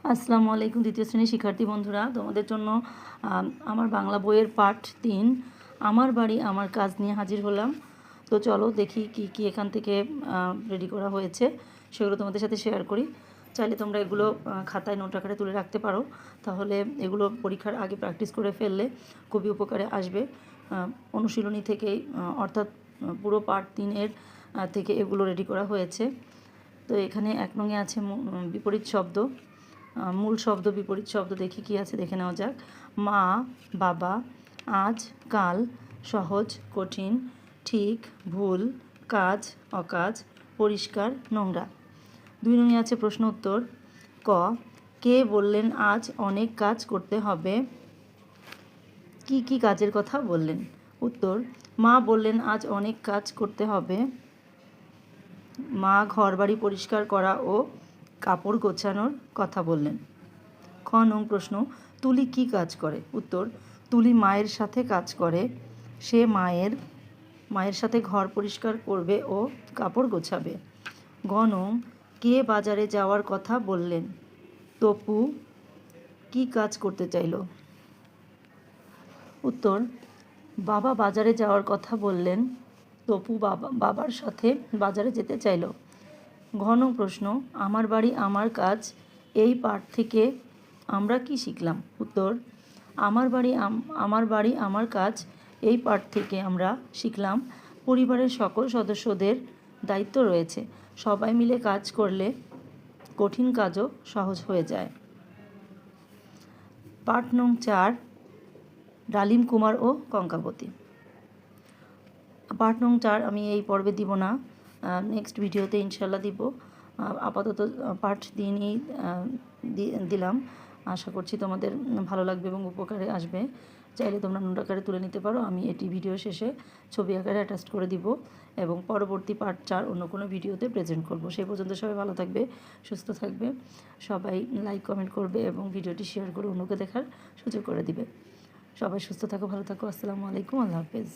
আসসালামু আলাইকুম দ্বিতীয় শ্রেণীর শিক্ষার্থী বন্ধুরা, তোমাদের জন্য আমার বাংলা বইয়ের পাঠ 3 আমার বাড়ি আমার কাজ নিয়ে হাজির হলাম। তো চলো দেখি কি কি এখান থেকে রেডি করা হয়েছে, সেগুলো তোমাদের সাথে শেয়ার করি। চাইলে তোমরা এগুলো খাতায় নোট আকারে তুলে রাখতে পারো, তাহলে এগুলো পরীক্ষার আগে প্র্যাকটিস করে ফেললে খুবই উপকারে আসবে। অনুশীলনী থেকেই অর্থাৎ পুরো পার্ট 3 থেকে এগুলো রেডি করা হয়েছে। তো এখানে 1 নংয়ে আছে বিপরীত শব্দ, মূল শব্দ বিপরীত শব্দ দেখি কি আছে, দেখে নেওয়া যাক। মা, বাবা, আজ, কাল, সহজ, কঠিন, ঠিক, ভুল, কাজ, অকাজ, পরিষ্কার, নোংরা। 2 নংয়ে আছে প্রশ্ন উত্তর। ক, কে বললেন আজ অনেক কাজ করতে হবে? কি কি কাজের কথা বললেন? উত্তর, মা বললেন আজ অনেক কাজ করতে হবে। মা ঘরবাড়ি পরিষ্কার করা ও কাপড় গোছানোর কথা বললেন। খ নং প্রশ্ন, তুলি কি কাজ করে? উত্তর, তুলি মায়ের সাথে কাজ করে। সে মায়ের সাথে ঘর পরিষ্কার করবে ও কাপড় গোছাবে। গ নং, কে বাজারে যাওয়ার কথা বললেন? তপু কি কাজ করতে চাইল? উত্তর, বাবা বাজারে যাওয়ার কথা বললেন। তপু বাবার সাথে বাজারে যেতে চাইল। ঘ নং প্রশ্ন, আমার বাড়ি আমার কাজ এই পাঠ থেকে আমরা কি শিখলাম? উত্তর, আমার বাড়ি আমার কাজ এই পাঠ থেকে আমরা শিখলাম পরিবারের সকল সদস্যদের দায়িত্ব রয়েছে। সবাই মিলে কাজ করলে কঠিন কাজও সহজ হয়ে যায়। পাঠ নং 4, ডালিম কুমার ও কঙ্কাবতী। পাঠ নং 4 আমি এই পর্বে দিব না, নেক্সট ভিডিওতে ইনশাল্লাহ দিব। আপাতত পাঠ 3ই দিলাম। আশা করছি তোমাদের ভালো লাগবে এবং উপকারে আসবে। চাইলে তোমরা নোট আকারে তুলে নিতে পারো, আমি এটি ভিডিও শেষে ছবি আকারে অ্যাটাচ করে দিব এবং পরবর্তী পার্ট 4 অন্য কোনো ভিডিওতে প্রেজেন্ট করব। সেই পর্যন্ত সবাই ভালো থাকবে, সুস্থ থাকবে। সবাই লাইক কমেন্ট করবে এবং ভিডিওটি শেয়ার করে অন্যকে দেখার সুযোগ করে দিবে। সবাই সুস্থ থাকো, ভালো থাকো। আসসালামু আলাইকুম, আল্লাহ হাফেজ।